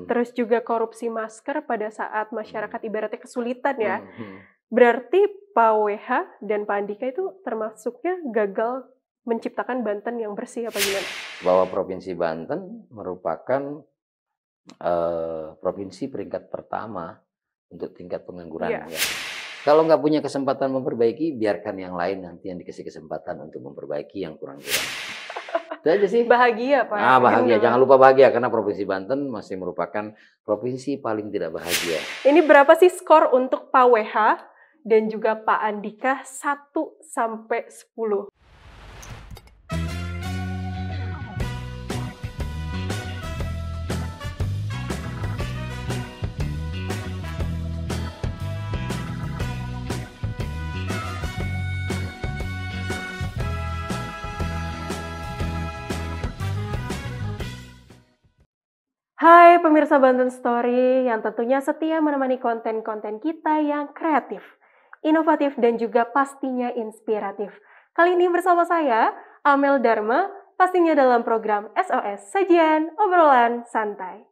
terus juga korupsi masker pada saat masyarakat ibaratnya kesulitan ya. Mhm. Berarti Pak WH dan Pak Andika itu termasuknya gagal menciptakan Banten yang bersih apa gimana? Bahwa Provinsi Banten merupakan provinsi peringkat pertama untuk tingkat pengangguran Iya. ya. Kalau nggak punya kesempatan memperbaiki, biarkan yang lain nanti yang dikasih kesempatan untuk memperbaiki yang kurang-kurang. Itu aja sih. Bahagia Pak yang Bahagia. Jangan dengar. lupa bahagia karena Provinsi Banten masih merupakan provinsi paling tidak bahagia. Ini berapa sih skor untuk Pak WH dan juga Pak Andika 1 sampai 10? Hai pemirsa Banten Story yang tentunya setia menemani konten-konten kita yang kreatif, inovatif, dan juga pastinya inspiratif. Kali ini bersama saya, Amel Dharma, pastinya dalam program SOS, Sajian Obrolan Santai.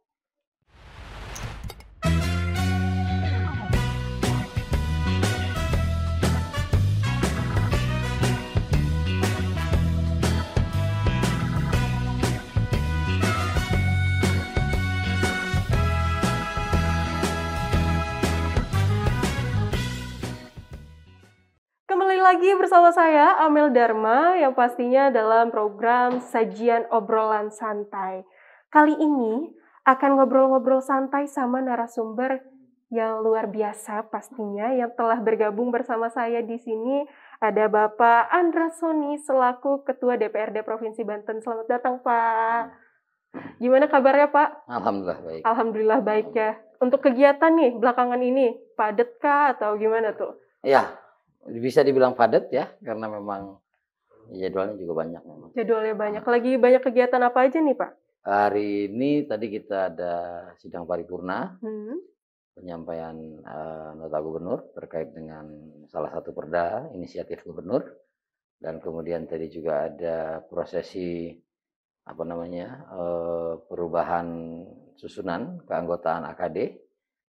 Kembali lagi bersama saya, Amel Dharma, yang pastinya dalam program Sajian Obrolan Santai. Kali ini akan ngobrol-ngobrol santai sama narasumber yang luar biasa pastinya, yang telah bergabung bersama saya di sini. Ada Bapak Andra Soni selaku Ketua DPRD Provinsi Banten. Selamat datang, Pak. Gimana kabarnya, Pak? Alhamdulillah baik. Alhamdulillah baik ya. Untuk kegiatan nih belakangan ini, padat kah atau gimana tuh? Ya, bisa dibilang padat ya, karena memang jadwalnya juga banyak memang. Jadwalnya banyak. Lagi banyak kegiatan apa aja nih, Pak? Hari ini tadi kita ada sidang paripurna, Hmm. penyampaian nota gubernur terkait dengan salah satu perda inisiatif gubernur, dan kemudian tadi juga ada prosesi perubahan susunan keanggotaan AKD.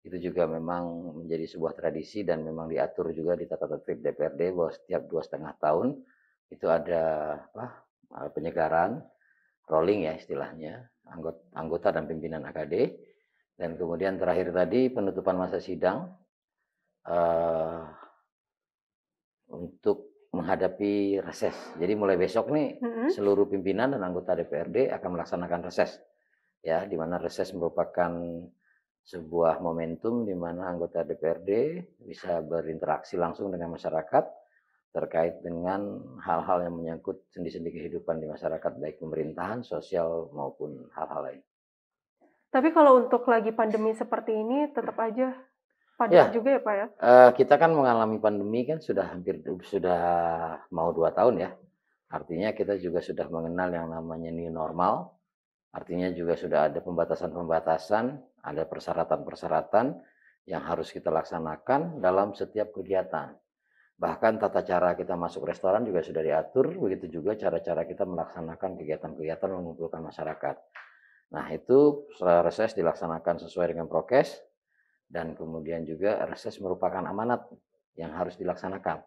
Itu juga memang menjadi sebuah tradisi dan memang diatur juga di tata tertib DPRD bahwa setiap 2,5 tahun itu ada penyegaran rolling ya istilahnya anggota dan pimpinan AKD. Dan kemudian terakhir tadi penutupan masa sidang untuk menghadapi reses. Jadi mulai besok nih seluruh pimpinan dan anggota DPRD akan melaksanakan reses. Ya, di mana reses merupakan sebuah momentum di mana anggota DPRD bisa berinteraksi langsung dengan masyarakat terkait dengan hal-hal yang menyangkut sendi-sendi kehidupan di masyarakat, baik pemerintahan, sosial, maupun hal-hal lain. Tapi kalau untuk lagi pandemi seperti ini, tetap aja padat juga ya, Pak ya? Kita kan mengalami pandemi kan sudah mau 2 tahun ya. Artinya kita juga sudah mengenal yang namanya new normal. Artinya juga sudah ada pembatasan-pembatasan, ada persyaratan-persyaratan yang harus kita laksanakan dalam setiap kegiatan. Bahkan tata cara kita masuk restoran juga sudah diatur, begitu juga cara-cara kita melaksanakan kegiatan-kegiatan mengumpulkan masyarakat. Nah, itu reses dilaksanakan sesuai dengan prokes, dan kemudian juga reses merupakan amanat yang harus dilaksanakan.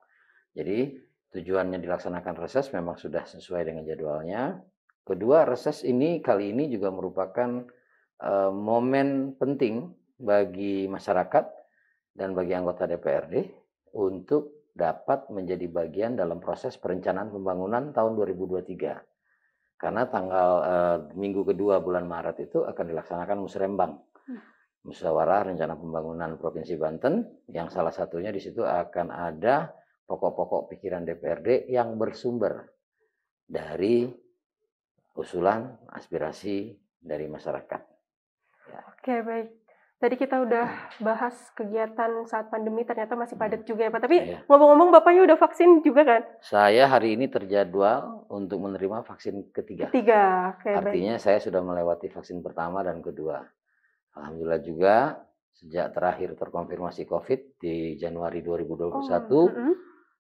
Jadi, tujuannya dilaksanakan reses memang sudah sesuai dengan jadwalnya. Kedua, reses ini kali ini juga merupakan momen penting bagi masyarakat dan bagi anggota DPRD untuk dapat menjadi bagian dalam proses perencanaan pembangunan tahun 2023. Karena tanggal minggu kedua bulan Maret itu akan dilaksanakan musrembang, musyawarah rencana pembangunan Provinsi Banten, yang salah satunya di situ akan ada pokok-pokok pikiran DPRD yang bersumber dari usulan aspirasi dari masyarakat. Ya. Oke, baik. Tadi kita udah bahas kegiatan saat pandemi, ternyata masih padat juga ya, Pak. Tapi ngomong-ngomong, Bapaknya udah vaksin juga kan? Saya hari ini terjadwal untuk menerima vaksin ketiga. Artinya saya sudah melewati vaksin pertama dan kedua. Alhamdulillah juga sejak terakhir terkonfirmasi COVID di Januari 2021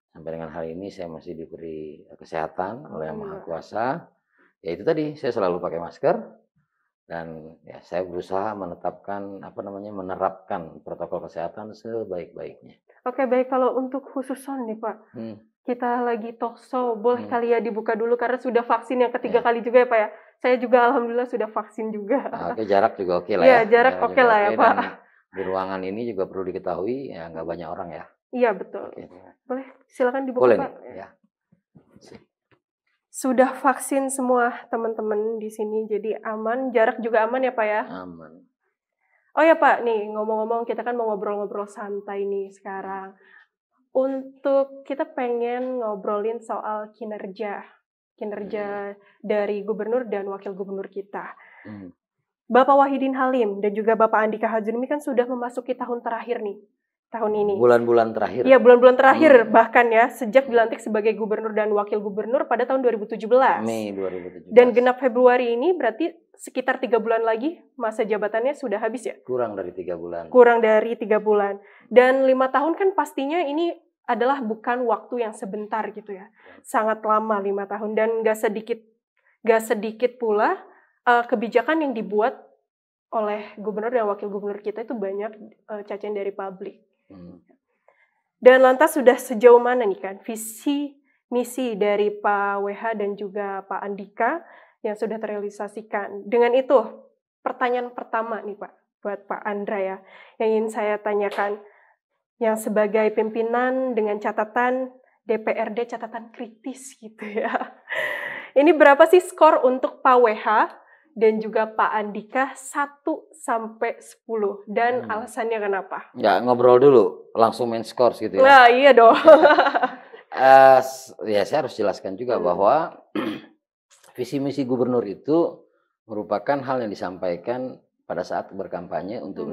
sampai dengan hari ini saya masih diberi kesehatan oleh Yang Maha Kuasa. Ya itu tadi, saya selalu pakai masker, Dan ya saya berusaha menetapkan menerapkan protokol kesehatan sebaik-baiknya. Oke, baik. Kalau untuk khususan nih, Pak, kita lagi talkshow, boleh kali ya dibuka dulu karena sudah vaksin yang ketiga Ya. kali juga ya, Pak ya? Saya juga alhamdulillah sudah vaksin juga. Oke, jarak juga oke lah Iya, ya. jarak oke lah ya, Pak. Dan di ruangan ini juga perlu diketahui ya nggak banyak orang ya. Iya, betul. Oke. Boleh silakan dibuka, Boleh Pak. nih, ya. Sudah vaksin semua teman-teman di sini, jadi aman, jarak juga aman ya, Pak ya? Aman. Oh ya, Pak, nih ngomong-ngomong kita kan mau ngobrol-ngobrol santai nih sekarang. Untuk kita pengen ngobrolin soal kinerja dari gubernur dan wakil gubernur kita. Bapak Wahidin Halim dan juga Bapak Andika Hazrumi kan sudah memasuki tahun terakhir nih, tahun ini. Bulan-bulan terakhir. Iya, bulan-bulan terakhir bahkan ya, sejak dilantik sebagai gubernur dan wakil gubernur pada tahun 2017. Mei 2017. Dan genap Februari ini berarti sekitar 3 bulan lagi masa jabatannya sudah habis ya? Kurang dari 3 bulan. Kurang dari 3 bulan. Dan 5 tahun kan pastinya ini adalah bukan waktu yang sebentar gitu ya. Sangat lama 5 tahun dan gak sedikit pula kebijakan yang dibuat oleh gubernur dan wakil gubernur kita itu banyak cacian dari publik. Dan lantas sudah sejauh mana nih kan visi misi dari Pak WH dan juga Pak Andika yang sudah terrealisasikan. Dengan itu, pertanyaan pertama nih Pak, buat Pak Andra ya, yang ingin saya tanyakan, yang sebagai pimpinan dengan catatan DPRD, catatan kritis gitu ya. Ini berapa sih skor untuk Pak WH dan juga Pak Andika 1 sampai 10 dan alasannya kenapa? Nggak ngobrol dulu, langsung main skor gitu ya. Nah, iya dong. Ya saya harus jelaskan juga bahwa visi misi gubernur itu merupakan hal yang disampaikan pada saat berkampanye untuk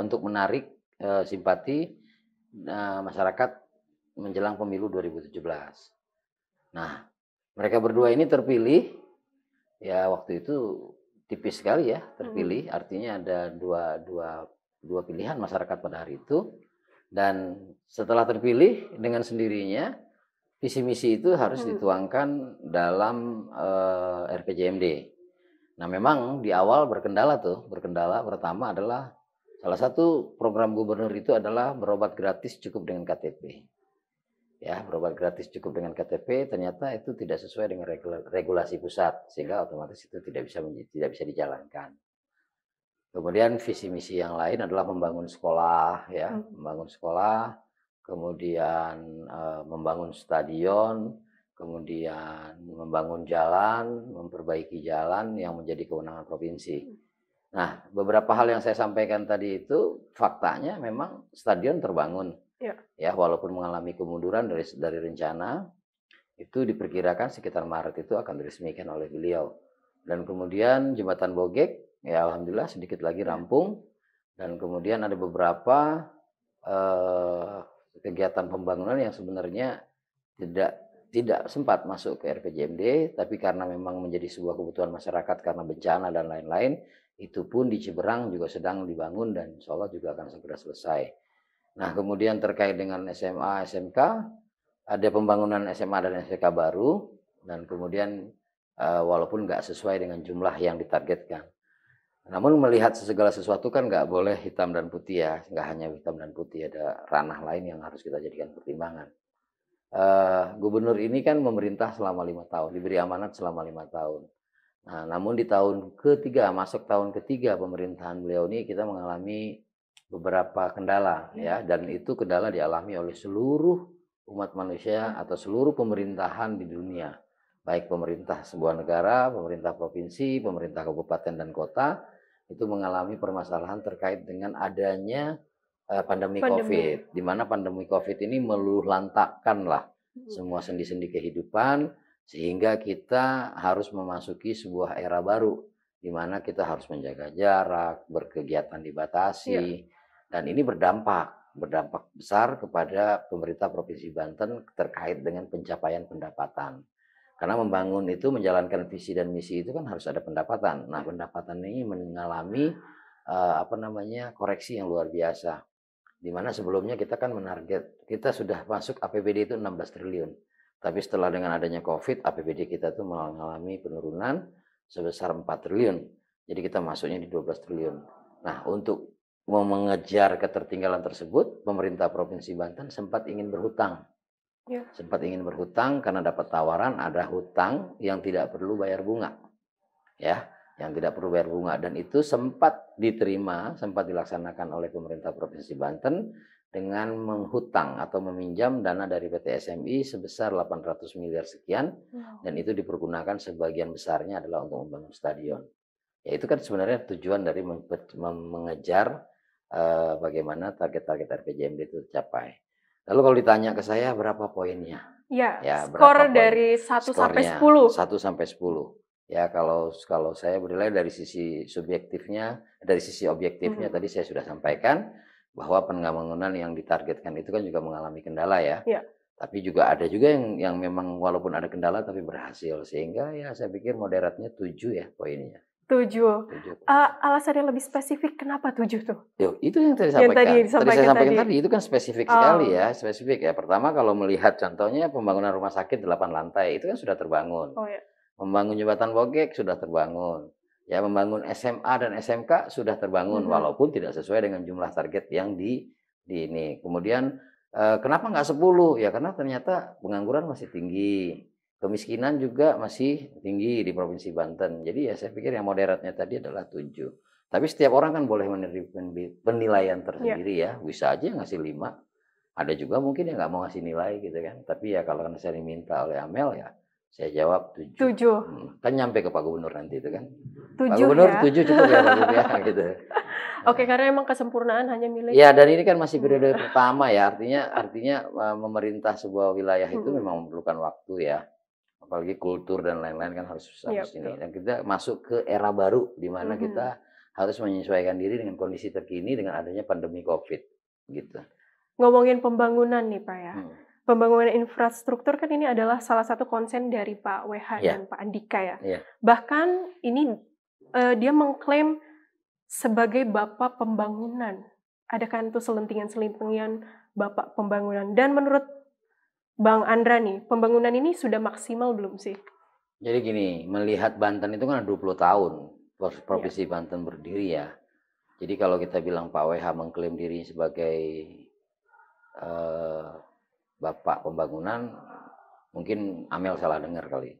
untuk menarik simpati masyarakat menjelang pemilu 2017. Nah, mereka berdua ini terpilih ya waktu itu tipis sekali ya terpilih, artinya ada dua pilihan masyarakat pada hari itu. Dan setelah terpilih dengan sendirinya visi misi itu harus dituangkan dalam RPJMD. Nah memang di awal berkendala pertama adalah salah satu program gubernur itu adalah berobat gratis cukup dengan KTP. Ya, berobat gratis cukup dengan KTP ternyata itu tidak sesuai dengan regulasi pusat sehingga otomatis itu tidak bisa dijalankan. Kemudian visi misi yang lain adalah membangun sekolah, ya, membangun sekolah, kemudian membangun stadion, kemudian membangun jalan, memperbaiki jalan yang menjadi kewenangan provinsi. Nah, beberapa hal yang saya sampaikan tadi itu faktanya memang stadion terbangun, ya, walaupun mengalami kemunduran dari rencana itu diperkirakan sekitar Maret itu akan diresmikan oleh beliau. Dan kemudian jembatan Bogek ya alhamdulillah sedikit lagi rampung, dan kemudian ada beberapa kegiatan pembangunan yang sebenarnya tidak sempat masuk ke RPJMD, tapi karena memang menjadi sebuah kebutuhan masyarakat karena bencana dan lain-lain, itu pun di Ciberang juga sedang dibangun dan insya Allah juga akan segera selesai. Nah kemudian terkait dengan SMA, SMK, ada pembangunan SMA dan SMK baru, dan kemudian walaupun nggak sesuai dengan jumlah yang ditargetkan. Namun melihat segala sesuatu kan nggak boleh hitam dan putih ya, nggak hanya hitam dan putih, ada ranah lain yang harus kita jadikan pertimbangan. Gubernur ini kan memerintah selama 5 tahun, diberi amanat selama 5 tahun. Nah, namun di tahun ketiga, masuk tahun ketiga pemerintahan beliau ini kita mengalami beberapa kendala ya, dan itu kendala dialami oleh seluruh umat manusia atau seluruh pemerintahan di dunia, baik pemerintah sebuah negara, pemerintah provinsi, pemerintah kabupaten dan kota, itu mengalami permasalahan terkait dengan adanya pandemi COVID, di mana pandemi COVID ini meluluhlantakkan lah semua sendi-sendi kehidupan, sehingga kita harus memasuki sebuah era baru, di mana kita harus menjaga jarak, berkegiatan dibatasi, dan ini berdampak besar kepada pemerintah Provinsi Banten terkait dengan pencapaian pendapatan. Karena membangun itu, menjalankan visi dan misi itu kan harus ada pendapatan. Nah, pendapatan ini mengalami koreksi yang luar biasa. Di mana sebelumnya kita kan menarget, kita sudah masuk APBD itu 16 triliun. Tapi setelah dengan adanya COVID, APBD kita itu mengalami penurunan sebesar 4 triliun. Jadi kita masuknya di 12 triliun. Nah, untuk mengejar ketertinggalan tersebut, pemerintah Provinsi Banten sempat ingin berhutang. Ya. Sempat ingin berhutang karena dapat tawaran ada hutang yang tidak perlu bayar bunga. Ya, yang tidak perlu bayar bunga, dan itu sempat diterima, sempat dilaksanakan oleh pemerintah Provinsi Banten dengan menghutang atau meminjam dana dari PT SMI sebesar 800 miliar sekian, dan itu dipergunakan sebagian besarnya adalah untuk membangun stadion. Ya itu kan sebenarnya tujuan dari mengejar bagaimana target-target RPJMD itu tercapai. Lalu kalau ditanya ke saya berapa poinnya? Ya, skor dari 1 sampai 10. 1 sampai 10. Ya, kalau saya bernilai dari sisi subjektifnya, dari sisi objektifnya tadi saya sudah sampaikan bahwa pembangunan yang ditargetkan itu kan juga mengalami kendala ya. Tapi juga ada juga yang memang walaupun ada kendala tapi berhasil, sehingga ya saya pikir moderatnya 7 ya poinnya. 7. Alasannya lebih spesifik kenapa 7 tuh? Itu yang tadi saya sampaikan tadi itu kan spesifik sekali ya, spesifik ya. Pertama kalau melihat contohnya pembangunan rumah sakit 8 lantai itu kan sudah terbangun. Membangun jembatan bogek sudah terbangun. Ya, membangun SMA dan SMK sudah terbangun walaupun tidak sesuai dengan jumlah target yang di ini. Kemudian kenapa nggak 10? Ya karena ternyata pengangguran masih tinggi. Kemiskinan juga masih tinggi di Provinsi Banten. Jadi ya saya pikir yang moderatnya tadi adalah 7. Tapi setiap orang kan boleh menerima penilaian tersendiri ya. Bisa aja ngasih 5. Ada juga mungkin yang nggak mau ngasih nilai gitu kan. Tapi ya kalau saya diminta oleh Amel ya saya jawab 7. Kan nyampe ke Pak Gubernur nanti itu kan. 7 Pak Gubernur ya? 7 cukup ya Pak Gubernur ya gitu. Oke, karena emang kesempurnaan hanya milik. Ya, dan ini kan masih periode pertama ya. Artinya memerintah sebuah wilayah itu memang memerlukan waktu ya. Apalagi kultur dan lain-lain kan harus ini. Dan kita masuk ke era baru di mana kita harus menyesuaikan diri dengan kondisi terkini dengan adanya pandemi COVID gitu. Ngomongin pembangunan nih Pak ya. Pembangunan infrastruktur kan ini adalah salah satu konsen dari Pak WH dan Pak Andika ya. Bahkan ini dia mengklaim sebagai Bapak Pembangunan. Ada kan tuh selentingan-selentingan Bapak Pembangunan. Dan menurut Bang Andra nih, pembangunan ini sudah maksimal belum sih? Jadi gini, melihat Banten itu kan 20 tahun Provinsi Banten berdiri ya. Jadi kalau kita bilang Pak WH mengklaim diri sebagai Bapak Pembangunan, mungkin Amel salah dengar kali.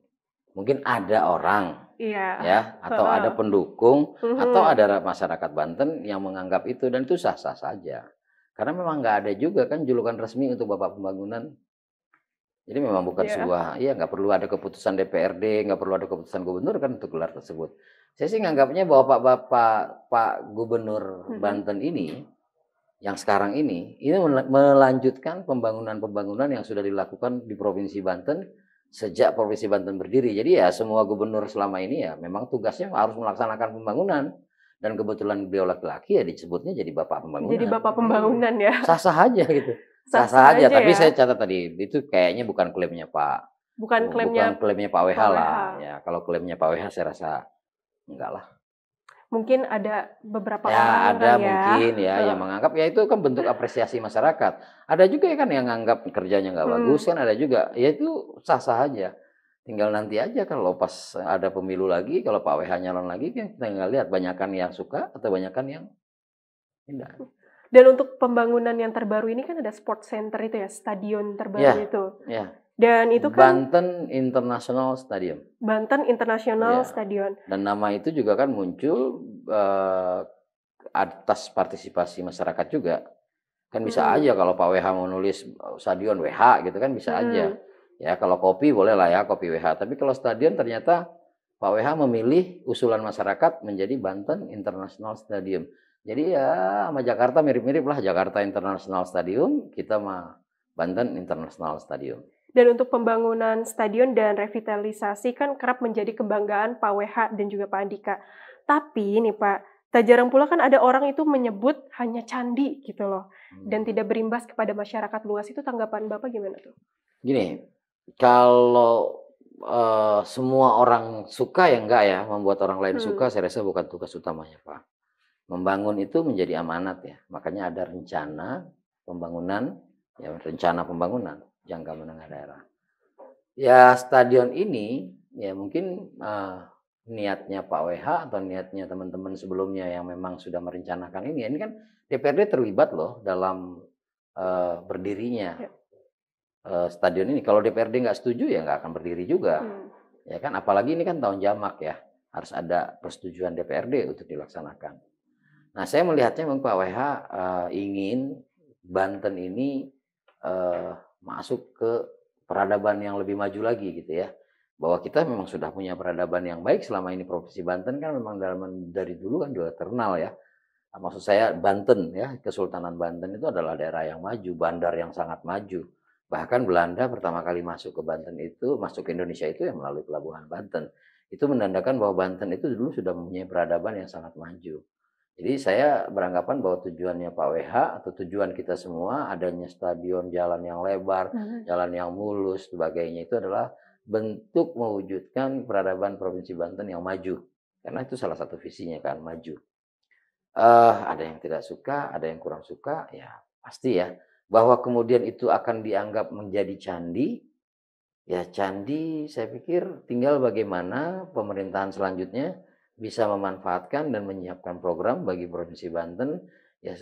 Mungkin ada orang ya, atau ada pendukung atau ada masyarakat Banten yang menganggap itu, dan itu sah-sah saja. Karena memang nggak ada juga kan julukan resmi untuk Bapak Pembangunan. Jadi memang bukan sebuah, nggak perlu ada keputusan DPRD, nggak perlu ada keputusan gubernur kan untuk gelar tersebut. Saya sih nganggapnya bahwa Pak Gubernur Banten ini, yang sekarang ini melanjutkan pembangunan yang sudah dilakukan di Provinsi Banten sejak Provinsi Banten berdiri. Jadi ya semua gubernur selama ini ya memang tugasnya harus melaksanakan pembangunan. Dan kebetulan beliau laki-laki ya disebutnya jadi Bapak Pembangunan. Jadi Bapak Pembangunan ya. Sah-sah aja gitu. Sah-sah aja, tapi saya catat tadi itu kayaknya bukan klaimnya Pak. Bukan klaimnya Pak WH lah. Ya, kalau klaimnya Pak WH saya rasa enggak lah. Mungkin ada beberapa orang ada mungkin ya yang menganggap ya itu kan bentuk apresiasi masyarakat. Ada juga kan yang menganggap kerjanya nggak bagus kan, ada juga. Ya itu sah-sah aja. Tinggal nanti aja kalau pas ada pemilu lagi, kalau Pak WH nyalon lagi kan kita nggak lihat banyakan yang suka atau banyakan yang tidak. Dan untuk pembangunan yang terbaru ini kan ada sport center itu ya, stadion terbaru itu. Dan itu kan Banten International Stadium. Banten International Stadium. Dan nama itu juga kan muncul atas partisipasi masyarakat juga. Kan bisa aja kalau Pak WH mau nulis stadion WH gitu kan bisa aja. Ya kalau kopi boleh lah ya, kopi WH. Tapi kalau stadion ternyata Pak WH memilih usulan masyarakat menjadi Banten International Stadium. Jadi ya sama Jakarta mirip-mirip lah, Jakarta International Stadium, kita mah Banten International Stadium. Dan untuk pembangunan stadion dan revitalisasi kan kerap menjadi kebanggaan Pak WH dan juga Pak Andika. Tapi nih Pak, tak jarang pula kan ada orang itu menyebut hanya candi gitu loh. Dan tidak berimbas kepada masyarakat luas. Itu tanggapan Bapak gimana tuh? Gini, kalau semua orang suka ya enggak ya, membuat orang lain suka saya rasa bukan tugas utamanya Pak. Membangun itu menjadi amanat ya, makanya ada rencana pembangunan, ya rencana pembangunan jangka menengah daerah. Ya stadion ini ya mungkin niatnya Pak WH atau niatnya teman-teman sebelumnya yang memang sudah merencanakan ini kan DPRD terlibat loh dalam berdirinya Ya. stadion ini. Kalau DPRD nggak setuju ya nggak akan berdiri juga, ya kan? Apalagi ini kan tahun jamak ya, harus ada persetujuan DPRD untuk dilaksanakan. Nah, saya melihatnya memang Pak WH ingin Banten ini masuk ke peradaban yang lebih maju lagi gitu ya. Bahwa kita memang sudah punya peradaban yang baik selama ini. Provinsi Banten kan memang dari dulu kan juga terkenal ya. Maksud saya Banten ya, Kesultanan Banten itu adalah daerah yang maju, bandar yang sangat maju. Bahkan Belanda pertama kali masuk ke Banten itu, masuk ke Indonesia itu yang melalui pelabuhan Banten. Itu menandakan bahwa Banten itu dulu sudah mempunyai peradaban yang sangat maju. Jadi saya beranggapan bahwa tujuannya Pak WH atau tujuan kita semua adanya stadion, jalan yang lebar, jalan yang mulus, sebagainya itu adalah bentuk mewujudkan peradaban Provinsi Banten yang maju. Karena itu salah satu visinya kan, maju. Ada yang tidak suka, ada yang kurang suka, ya pasti ya. Bahwa kemudian itu akan dianggap menjadi candi, ya candi saya pikir tinggal bagaimana pemerintahan selanjutnya bisa memanfaatkan dan menyiapkan program bagi Provinsi Banten. Ya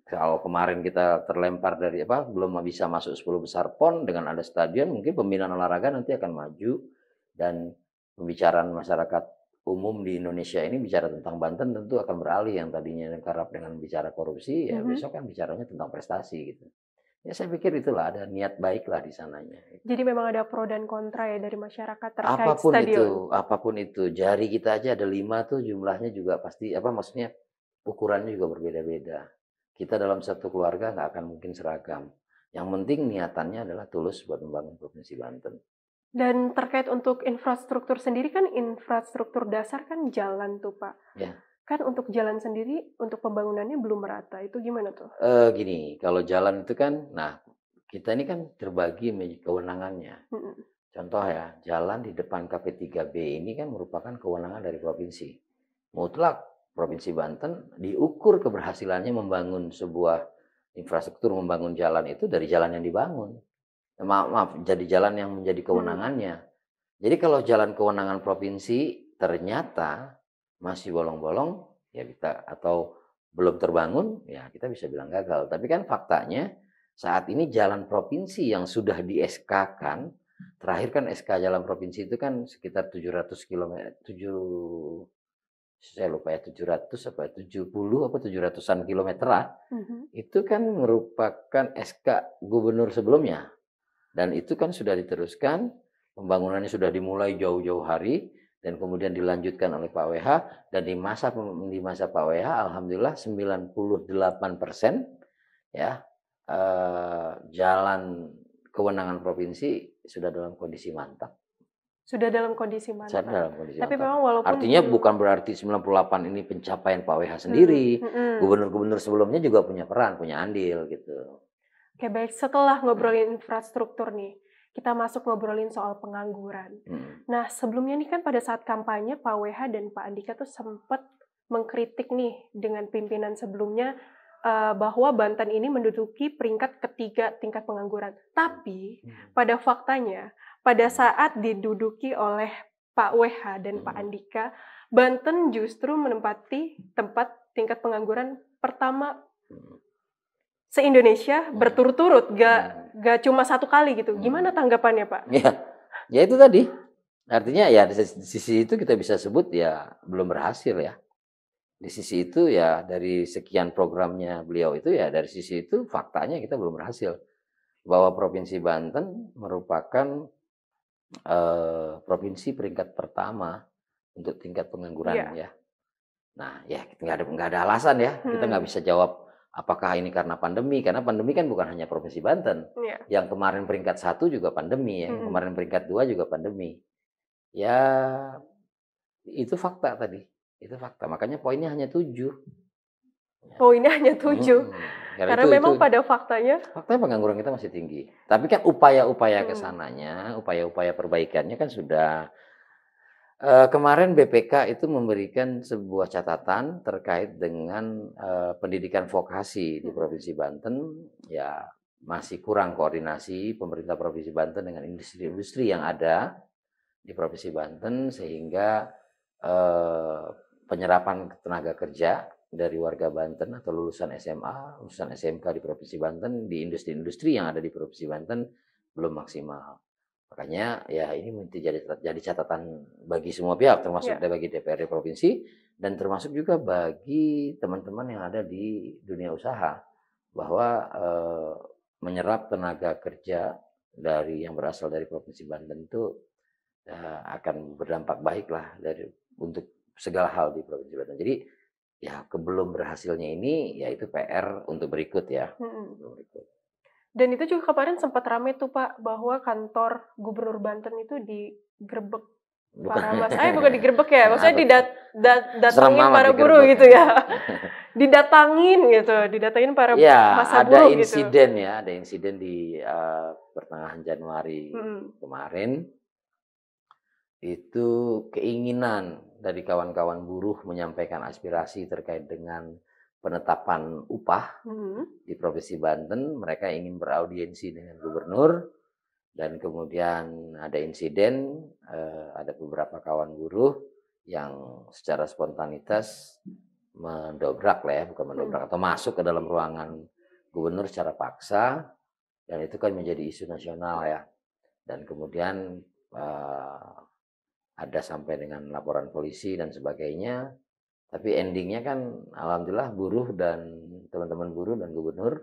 kalau kemarin kita terlempar dari belum bisa masuk 10 besar PON, dengan ada stadion mungkin pembinaan olahraga nanti akan maju, dan pembicaraan masyarakat umum di Indonesia ini bicara tentang Banten tentu akan beralih, yang tadinya kerap dengan bicara korupsi ya besok kan bicaranya tentang prestasi gitu. Ya saya pikir itulah ada niat baik lah di sananya. Jadi memang ada pro dan kontra ya dari masyarakat terkait stadion. Apapun itu, jari kita aja ada 5 tuh jumlahnya juga pasti maksudnya ukurannya juga berbeda-beda. Kita dalam satu keluarga nggak akan mungkin seragam. Yang penting niatannya adalah tulus buat membangun Provinsi Banten. Dan terkait untuk infrastruktur sendiri kan, infrastruktur dasar kan jalan tuh Pak. Ya. Kan untuk jalan sendiri, untuk pembangunannya belum merata, itu gimana tuh? Gini, kalau jalan itu kan, nah kita ini kan terbagi kewenangannya. Contoh ya, jalan di depan KP3B ini kan merupakan kewenangan dari provinsi. Mutlak Provinsi Banten diukur keberhasilannya membangun sebuah infrastruktur, membangun jalan itu dari jalan yang dibangun. Maaf, jadi jalan yang menjadi kewenangannya. Jadi kalau jalan kewenangan provinsi ternyata masih bolong-bolong, ya kita atau belum terbangun, ya kita bisa bilang gagal. Tapi kan faktanya saat ini jalan provinsi yang sudah di SK-kan, terakhir kan SK jalan provinsi itu kan sekitar 700 km, saya lupa ya 700 apa 70 apa 700-an kilometeran. Itu kan merupakan SK gubernur sebelumnya. Dan itu kan sudah diteruskan, pembangunannya sudah dimulai jauh-jauh hari, dan kemudian dilanjutkan oleh Pak WH, dan di masa Pak WH alhamdulillah 98% ya jalan kewenangan provinsi sudah dalam kondisi mantap. Sudah dalam kondisi mantap. Tapi memang walaupun artinya bukan berarti 98 ini pencapaian Pak WH sendiri. Gubernur-gubernur sebelumnya juga punya peran, punya andil gitu. Oke, baik. Setelah ngobrolin infrastruktur nih, kita masuk ngobrolin soal pengangguran. Nah, sebelumnya nih kan pada saat kampanye, Pak WH dan Pak Andika tuh sempat mengkritik nih dengan pimpinan sebelumnya bahwa Banten ini menduduki peringkat ketiga tingkat pengangguran. Tapi pada faktanya, pada saat diduduki oleh Pak WH dan Pak Andika, Banten justru menempati tempat tingkat pengangguran pertama se-Indonesia berturut-turut, gak cuma satu kali gitu. Gimana tanggapannya Pak? Ya itu tadi. Artinya ya di sisi itu kita bisa sebut ya belum berhasil ya. Di sisi itu ya dari sekian programnya beliau itu ya dari sisi itu faktanya kita belum berhasil. Bahwa Provinsi Banten merupakan provinsi peringkat pertama untuk tingkat pengangguran ya. Nah ya nggak ada alasan ya. Kita nggak bisa jawab apakah ini karena pandemi, karena pandemi kan bukan hanya Provinsi Banten. Yang kemarin peringkat 1 juga pandemi ya, yang kemarin peringkat 2 juga pandemi. Ya itu fakta tadi. Itu fakta, makanya poinnya hanya 7. Poinnya hanya 7. Karena memang pada faktanya pengangguran kita masih tinggi. Tapi kan upaya-upaya kesananya, upaya-upaya perbaikannya kan sudah. Kemarin BPK itu memberikan sebuah catatan terkait dengan pendidikan vokasi di Provinsi Banten. Ya masih kurang koordinasi pemerintah Provinsi Banten dengan industri-industri yang ada di Provinsi Banten, sehingga penyerapan tenaga kerja dari warga Banten atau lulusan SMA, lulusan SMK di Provinsi Banten, di industri-industri yang ada di Provinsi Banten belum maksimal. Makanya ya ini mesti jadi catatan bagi semua pihak, termasuk bagi DPRD provinsi dan termasuk juga bagi teman-teman yang ada di dunia usaha, bahwa menyerap tenaga kerja dari yang berasal dari Provinsi Banten itu akan berdampak baik lah untuk segala hal di Provinsi Banten. Jadi ya belum berhasilnya ini ya itu PR untuk berikut ya. Berikut. Dan itu juga kemarin sempat rame tuh Pak, bahwa kantor Gubernur Banten itu digerebek para masa, bukan digerebek ya, maksudnya didatangin para buruh gitu ya. didatangin para masa buruh gitu. Ada insiden di pertengahan Januari kemarin. Itu keinginan dari kawan-kawan buruh menyampaikan aspirasi terkait dengan penetapan upah di Provinsi Banten. Mereka ingin beraudiensi dengan gubernur dan kemudian ada insiden, ada beberapa kawan buruh yang secara spontanitas mendobrak lah ya, bukan mendobrak atau masuk ke dalam ruangan gubernur secara paksa, dan itu kan menjadi isu nasional ya. Dan kemudian ada sampai dengan laporan polisi dan sebagainya. Tapi endingnya kan alhamdulillah buruh dan teman-teman buruh dan gubernur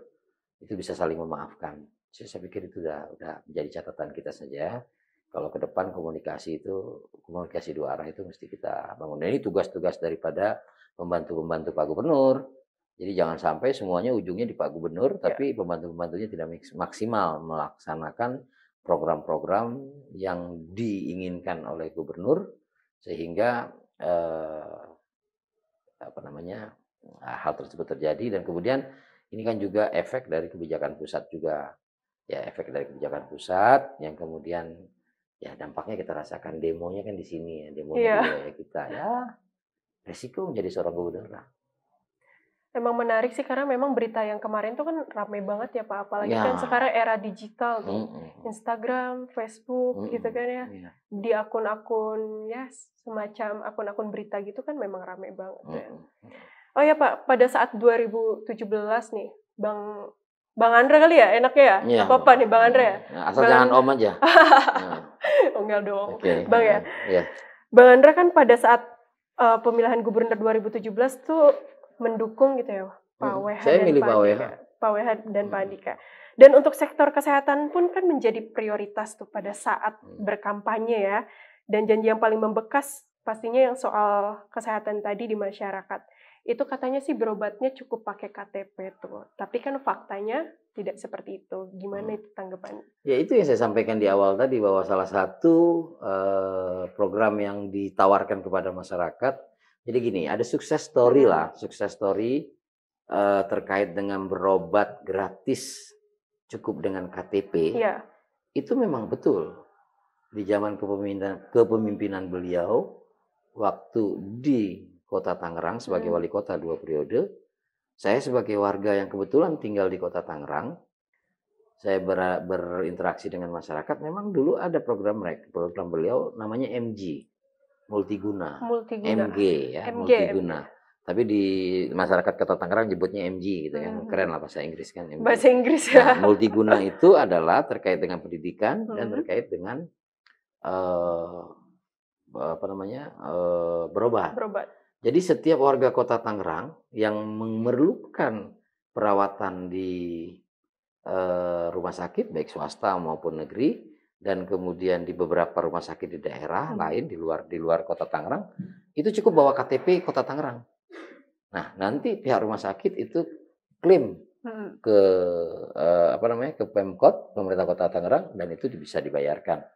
itu bisa saling memaafkan. Saya pikir itu udah menjadi catatan kita saja. Kalau ke depan komunikasi dua arah itu mesti kita bangun. Dan ini tugas-tugas daripada pembantu-pembantu Pak Gubernur. Jadi jangan sampai semuanya ujungnya di Pak Gubernur, tapi pembantu-pembantunya tidak maksimal melaksanakan program-program yang diinginkan oleh gubernur, sehingga hal tersebut terjadi. Dan kemudian ini kan juga efek dari kebijakan pusat juga ya, efek dari kebijakan pusat yang kemudian ya dampaknya kita rasakan. Demonya kan di sini ya, demonya di wilayah kita ya, resiko menjadi seorang gubernur lah. Emang menarik sih, karena memang berita yang kemarin tuh kan ramai banget ya Pak, apalagi kan sekarang era digital tuh, Instagram, Facebook gitu kan ya, di akun-akun ya semacam akun-akun berita gitu kan memang ramai banget ya. Oh ya Pak, pada saat 2017 nih, Bang Andre kali ya enaknya ya, apa nih Bang Andre ya? Asal jangan Om aja. Enggak dong, Bang ya. Bang Andre kan pada saat pemilihan gubernur 2017 tuh mendukung gitu ya Pak WH dan Pak Andika. Dan untuk sektor kesehatan pun kan menjadi prioritas tuh pada saat berkampanye ya. Dan janji yang paling membekas pastinya yang soal kesehatan tadi di masyarakat. Itu katanya sih berobatnya cukup pakai KTP tuh. Tapi kan faktanya tidak seperti itu. Gimana itu tanggapannya? Ya itu yang saya sampaikan di awal tadi, bahwa salah satu program yang ditawarkan kepada masyarakat. Jadi gini, ada sukses story terkait dengan berobat gratis cukup dengan KTP. Itu memang betul. Di zaman kepemimpinan beliau, waktu di Kota Tangerang sebagai wali kota 2 periode, saya sebagai warga yang kebetulan tinggal di Kota Tangerang, saya berinteraksi dengan masyarakat. Memang dulu ada program beliau namanya MG. Multiguna. MG ya, multiguna. Tapi di masyarakat Kota Tangerang nyebutnya MG gitu kan. Keren lah bahasa Inggris kan. MG. Bahasa Inggris ya. Nah, multiguna itu adalah terkait dengan pendidikan dan terkait dengan berobat. Jadi setiap warga Kota Tangerang yang memerlukan perawatan di rumah sakit baik swasta maupun negeri, dan kemudian di beberapa rumah sakit di daerah lain di luar Kota Tangerang, itu cukup bawa KTP Kota Tangerang. Nah, nanti pihak rumah sakit itu klaim ke ke Pemkot, pemerintah Kota Tangerang, dan itu bisa dibayarkan.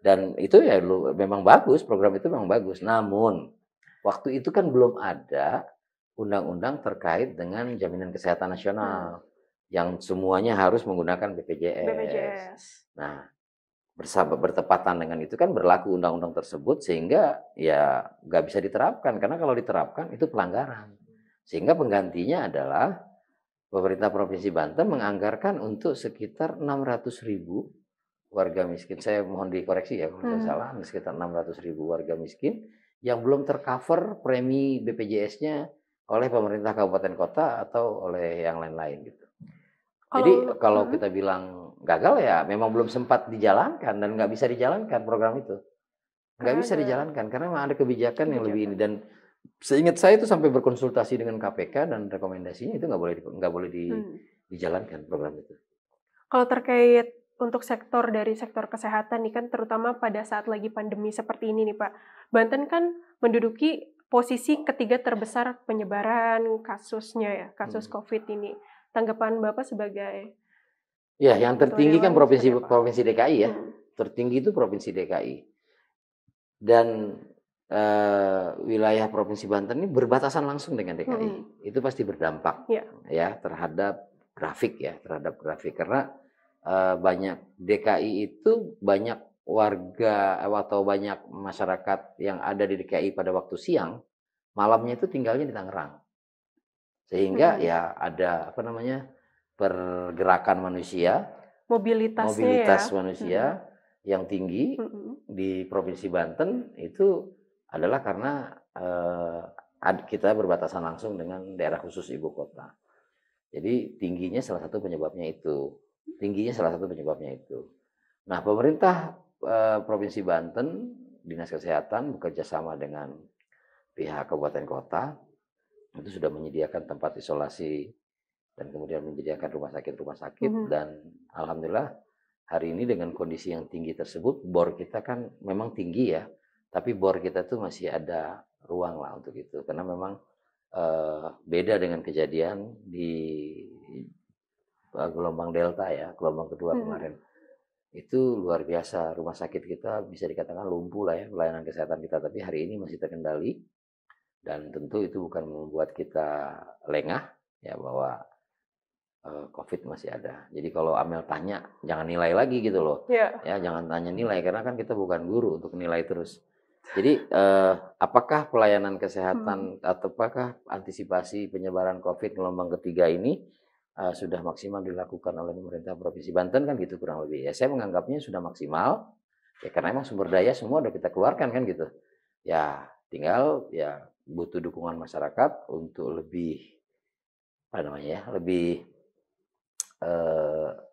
Dan itu ya memang bagus, program itu memang bagus. Namun waktu itu kan belum ada undang-undang terkait dengan jaminan kesehatan nasional yang semuanya harus menggunakan BPJS. Nah, bertepatan dengan itu kan berlaku undang-undang tersebut, sehingga ya nggak bisa diterapkan, karena kalau diterapkan itu pelanggaran. Sehingga penggantinya adalah pemerintah Provinsi Banten menganggarkan untuk sekitar 600.000 warga miskin. Saya mohon dikoreksi ya kalau saya salah, sekitar 600.000 warga miskin yang belum tercover premi BPJS-nya oleh pemerintah kabupaten kota atau oleh yang lain-lain gitu. Jadi kalau kita bilang gagal ya memang belum sempat dijalankan dan nggak bisa dijalankan program itu. Nggak bisa dijalankan karena memang ada kebijakan yang lebih ini, dan seingat saya itu sampai berkonsultasi dengan KPK dan rekomendasinya itu nggak boleh dijalankan program itu. Kalau terkait untuk dari sektor kesehatan nih kan terutama pada saat lagi pandemi seperti ini nih Pak, Banten kan menduduki posisi ketiga terbesar penyebaran kasusnya ya, kasus COVID ini. Tanggapan Bapak sebagai Ya, yang tertinggi kan provinsi DKI ya. Tertinggi itu provinsi DKI. Dan wilayah Provinsi Banten ini berbatasan langsung dengan DKI. Itu pasti berdampak ya terhadap grafik karena banyak DKI itu banyak warga atau banyak masyarakat yang ada di DKI pada waktu siang, malamnya itu tinggalnya di Tangerang. Sehingga ya ada pergerakan manusia, mobilitas manusia yang tinggi di Provinsi Banten itu adalah karena kita berbatasan langsung dengan daerah khusus ibu kota. Jadi tingginya salah satu penyebabnya itu. Nah, pemerintah Provinsi Banten, Dinas Kesehatan bekerja sama dengan pihak kabupaten kota itu sudah menyediakan tempat isolasi dan kemudian menyediakan rumah sakit dan alhamdulillah hari ini dengan kondisi yang tinggi tersebut, bor kita kan memang tinggi ya, tapi bor kita tuh masih ada ruang lah untuk itu karena memang beda dengan kejadian di gelombang Delta ya, gelombang kedua kemarin. Itu luar biasa, rumah sakit kita bisa dikatakan lumpuh lah ya pelayanan kesehatan kita, tapi hari ini masih terkendali dan tentu itu bukan membuat kita lengah ya bahwa COVID masih ada. Jadi kalau Amel tanya, jangan nilai lagi gitu loh. Ya, jangan tanya nilai karena kan kita bukan guru untuk nilai terus. Jadi apakah pelayanan kesehatan atau apakah antisipasi penyebaran COVID gelombang ketiga ini sudah maksimal dilakukan oleh pemerintah Provinsi Banten kan gitu kurang lebih. Ya saya menganggapnya sudah maksimal. Ya karena emang sumber daya semua udah kita keluarkan kan gitu. Ya tinggal ya butuh dukungan masyarakat untuk lebih lebih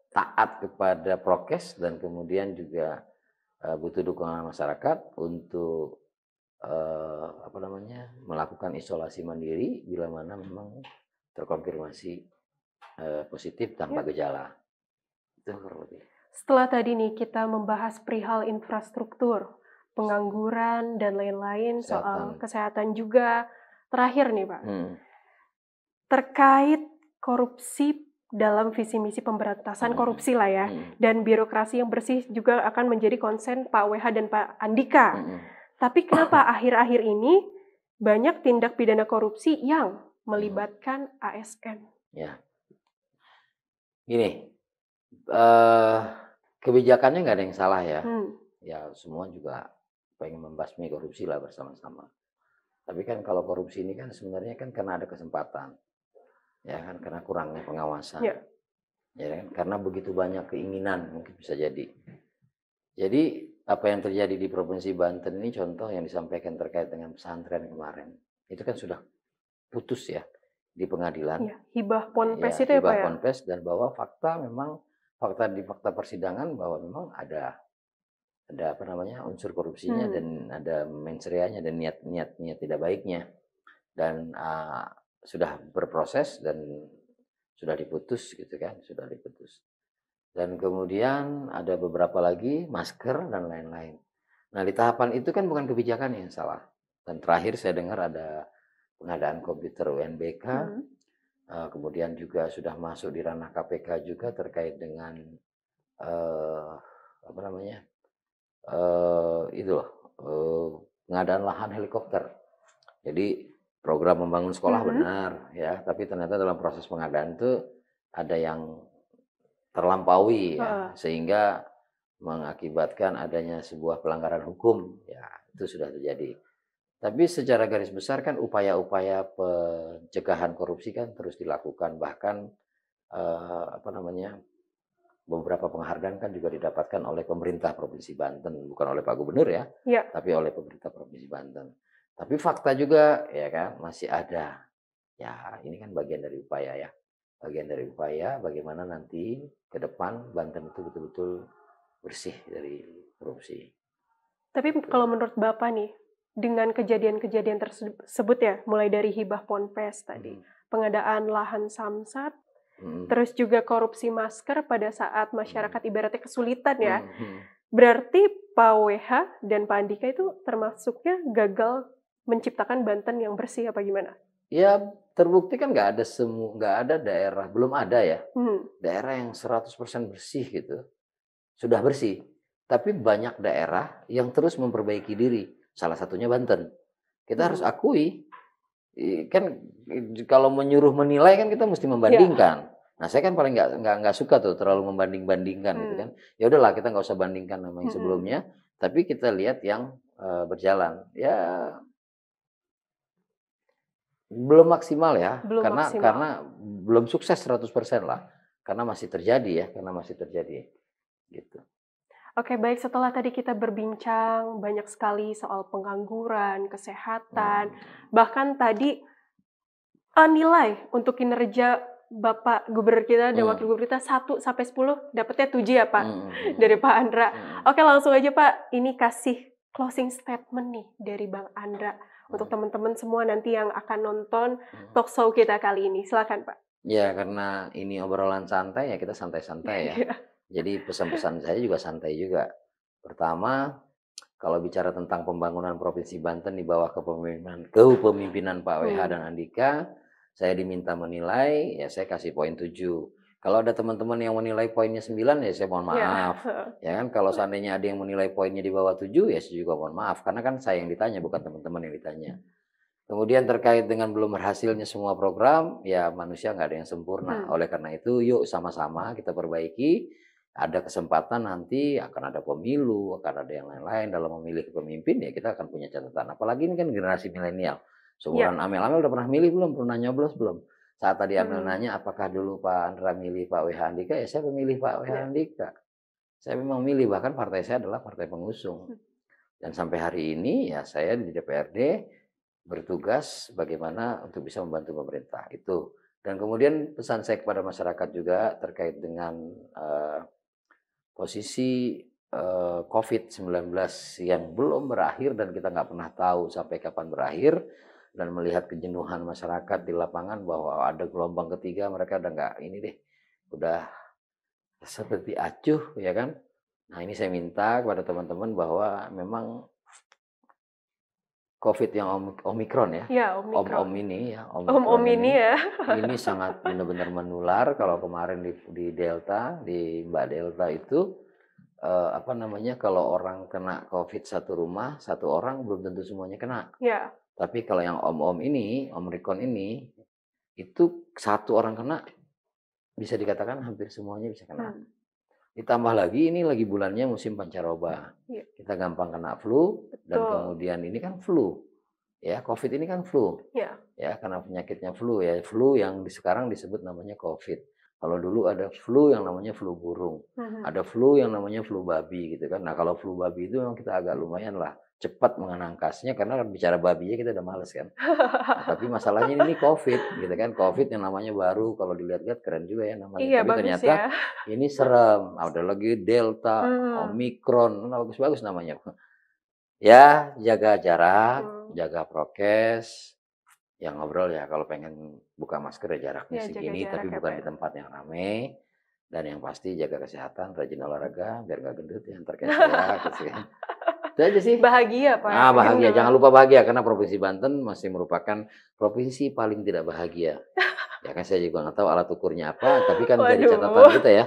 taat kepada prokes dan kemudian juga butuh dukungan masyarakat untuk melakukan isolasi mandiri bila mana memang terkonfirmasi positif tanpa gejala. Itu kurang lebih. Setelah tadi nih kita membahas perihal infrastruktur, pengangguran dan lain-lain, soal kesehatan juga. Terakhir nih Pak, terkait korupsi dalam visi misi pemberantasan korupsi lah ya, dan birokrasi yang bersih juga akan menjadi konsen Pak WH dan Pak Andika. Tapi kenapa akhir-akhir ini banyak tindak pidana korupsi yang melibatkan ASN? Ya, gini, kebijakannya nggak ada yang salah ya. Ya semua juga pengen membasmi korupsi lah bersama-sama. Tapi kan kalau korupsi ini kan sebenarnya kan karena ada kesempatan. Ya kan karena kurangnya pengawasan. Ya kan karena begitu banyak keinginan mungkin bisa jadi. Jadi apa yang terjadi di Provinsi Banten ini contoh yang disampaikan terkait dengan pesantren kemarin. Itu kan sudah putus ya di pengadilan. Ya, hibah ponpes itu ya Pak ya. Hibah ponpes dan bahwa fakta persidangan bahwa memang ada unsur korupsinya dan ada mensreanya dan niat tidak baiknya. Dan sudah berproses dan sudah diputus gitu kan, Dan kemudian ada beberapa lagi masker dan lain-lain. Nah di tahapan itu kan bukan kebijakan yang salah. Dan terakhir saya dengar ada pengadaan komputer UNBK, kemudian juga sudah masuk di ranah KPK juga terkait dengan pengadaan lahan helikopter. Jadi program membangun sekolah benar ya, tapi ternyata dalam proses pengadaan itu ada yang terlampaui ya, sehingga mengakibatkan adanya sebuah pelanggaran hukum ya, itu sudah terjadi. Tapi secara garis besar kan upaya-upaya pencegahan korupsi kan terus dilakukan, bahkan beberapa penghargaan kan juga didapatkan oleh pemerintah Provinsi Banten, bukan oleh Pak Gubernur ya, tapi oleh pemerintah Provinsi Banten. Tapi fakta juga ya kan masih ada. Ya, ini kan bagian dari upaya ya. Bagian dari upaya bagaimana nanti ke depan Banten itu betul-betul bersih dari korupsi. Tapi kalau menurut Bapak nih, dengan kejadian-kejadian tersebut ya, mulai dari hibah ponpes tadi, pengadaan lahan samsat, terus juga korupsi masker pada saat masyarakat ibaratnya kesulitan ya. Berarti Pak WH dan Pak Andika itu termasuknya gagal menciptakan Banten yang bersih apa gimana? Ya terbukti kan nggak ada daerah, belum ada ya, daerah yang 100% bersih gitu. Sudah bersih. Tapi banyak daerah yang terus memperbaiki diri. Salah satunya Banten. Kita harus akui, kan kalau menyuruh menilai kan kita mesti membandingkan. Nah saya kan paling nggak suka tuh terlalu membanding-bandingkan gitu kan. Ya udahlah kita nggak usah bandingkan sama yang sebelumnya, tapi kita lihat yang berjalan. Ya belum maksimal ya, karena belum sukses 100% lah. Karena masih terjadi gitu. Oke, baik, setelah tadi kita berbincang banyak sekali soal pengangguran, kesehatan, bahkan tadi nilai untuk kinerja Bapak Gubernur kita dan Wakil Gubernur kita 1 sampai 10 dapatnya 7 ya Pak, dari Pak Andra. Oke, langsung aja Pak, ini kasih closing statement nih dari Bang Andra untuk teman-teman semua nanti yang akan nonton talk show kita kali ini. Silakan Pak. Ya, karena ini obrolan santai ya kita santai-santai ya. Jadi pesan-pesan saya juga santai juga. Pertama, kalau bicara tentang pembangunan Provinsi Banten di bawah kepemimpinan Pak WH dan Andika, saya diminta menilai, ya saya kasih poin 7. Kalau ada teman-teman yang menilai poinnya 9, ya saya mohon maaf. Ya kan, kalau seandainya ada yang menilai poinnya di bawah 7, ya saya juga mohon maaf. Karena kan saya yang ditanya, bukan teman-teman yang ditanya. Kemudian terkait dengan belum berhasilnya semua program, ya manusia nggak ada yang sempurna. Oleh karena itu, yuk sama-sama kita perbaiki. Ada kesempatan nanti akan ada pemilu, akan ada yang lain-lain dalam memilih pemimpin, ya kita akan punya catatan. Apalagi ini kan generasi milenial. Seumuran Amel udah pernah milih belum? Pernah nyoblos belum? Saat tadi Amel nanya apakah dulu Pak Andra milih Pak WH Andika, ya saya memilih Pak WH Andika. Saya memang milih, bahkan partai saya adalah partai pengusung. Dan sampai hari ini ya saya di DPRD bertugas bagaimana untuk bisa membantu pemerintah itu. Dan kemudian pesan saya kepada masyarakat juga terkait dengan posisi COVID-19 yang belum berakhir dan kita nggak pernah tahu sampai kapan berakhir, dan melihat kejenuhan masyarakat di lapangan bahwa ada gelombang ketiga, mereka udah nggak ini deh, udah seperti acuh ya kan. Nah ini saya minta kepada teman-teman bahwa memang COVID yang Omikron ya, Om ini ya, Om ini ya, ini sangat benar-benar menular. Kalau kemarin di Delta, di Mbak Delta itu kalau orang kena COVID satu rumah, satu orang belum tentu semuanya kena. Tapi kalau yang Omikron ini, itu satu orang kena, bisa dikatakan hampir semuanya bisa kena. Ditambah lagi ini lagi bulannya musim pancaroba. Kita gampang kena flu. Dan kemudian ini kan flu. Ya, COVID ini kan flu. Ya, karena penyakitnya flu ya. Flu yang sekarang disebut namanya COVID. Kalau dulu ada flu yang namanya flu burung. Ada flu yang namanya flu babi gitu kan. Nah, kalau flu babi itu memang kita agak lumayan lah cepat mengenangkasnya karena bicara babinya kita udah males kan. Nah, tapi masalahnya ini COVID gitu kan. COVID yang namanya baru, kalau dilihat-lihat keren juga ya namanya. Tapi ternyata ini serem. Ada lagi Delta, Omikron, bagus-bagus namanya. Ya, jaga jarak, jaga prokes. Yang ngobrol ya kalau pengen buka masker ya jaraknya segini, tapi bukan di tempat yang ramai. Dan yang pasti jaga kesehatan, rajin olahraga biar gak gendut ya, ntar kayak saya gitu kan. Itu aja sih. Bahagia Pak. Bahagia, jangan lupa bahagia karena Provinsi Banten masih merupakan provinsi paling tidak bahagia. Ya kan saya juga nggak tahu alat ukurnya apa, tapi kan dari catatan kita ya,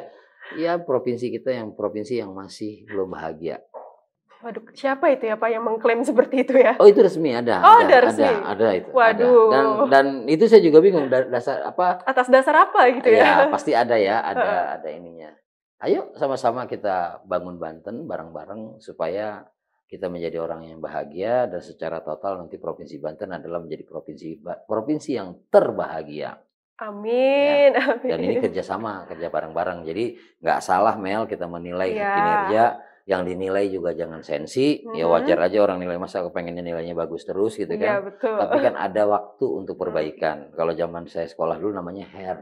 ya provinsi kita provinsi yang masih belum bahagia. Waduh, siapa itu ya Pak yang mengklaim seperti itu ya? Oh itu resmi ada. Resmi. Ada itu. Waduh. Ada. Dan itu saya juga bingung dasar apa? Atas dasar apa gitu ya? Ya pasti ada ya, ada ininya. Ayo sama-sama kita bangun Banten bareng-bareng supaya kita menjadi orang yang bahagia dan secara total nanti Provinsi Banten adalah menjadi provinsi yang terbahagia. Amin. Ya. Dan ini kerja bareng-bareng. Jadi nggak salah Mel kita menilai kinerja. yang dinilai juga jangan sensi, ya wajar aja orang nilai, masa kepengennya nilainya bagus terus gitu Iya, kan. betul. Tapi kan ada waktu untuk perbaikan. Kalau zaman saya sekolah dulu namanya HER.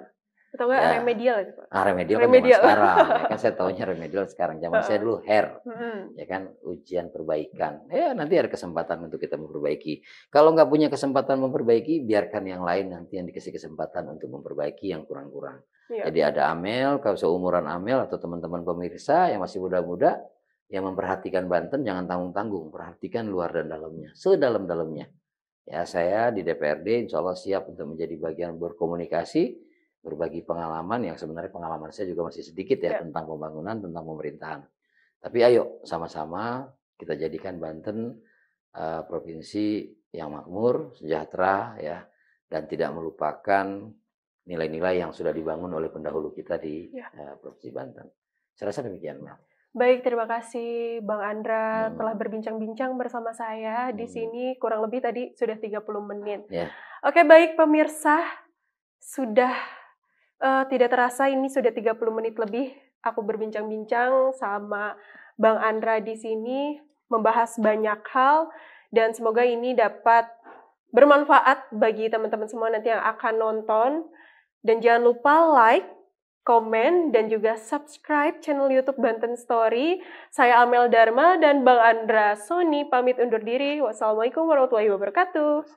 Atau enggak Ya. remedial itu, Pak? Remedial kan zaman Remedial. sekarang, ya kan saya taunya remedial sekarang. Zaman saya Heeh. dulu HER, Mhm. ya kan, ujian perbaikan. Ya nanti ada kesempatan untuk kita memperbaiki. Kalau nggak punya kesempatan memperbaiki, biarkan yang lain nanti yang dikasih kesempatan untuk memperbaiki yang kurang-kurang. Iya. Jadi ada Amel, kalau seumuran Amel atau teman-teman pemirsa yang masih muda-muda, yang memperhatikan Banten, jangan tanggung-tanggung, perhatikan luar dan dalamnya, sedalam-dalamnya. Ya, saya di DPRD insya Allah siap untuk menjadi bagian berkomunikasi, berbagi pengalaman yang sebenarnya pengalaman saya juga masih sedikit ya tentang pembangunan, tentang pemerintahan. Tapi ayo sama-sama kita jadikan Banten provinsi yang makmur, sejahtera ya, dan tidak melupakan nilai-nilai yang sudah dibangun oleh pendahulu kita di Provinsi Banten. Saya rasa demikian, Mel. Baik, terima kasih Bang Andra telah berbincang-bincang bersama saya di sini, kurang lebih tadi sudah 30 menit. Oke, baik pemirsa, sudah tidak terasa ini sudah 30 menit lebih aku berbincang-bincang sama Bang Andra di sini, membahas banyak hal, dan semoga ini dapat bermanfaat bagi teman-teman semua nanti yang akan nonton. Dan jangan lupa like, komen, dan juga subscribe channel YouTube Banten Story. Saya Amel Dharma dan Bang Andra Sony pamit undur diri. Wassalamualaikum warahmatullahi wabarakatuh.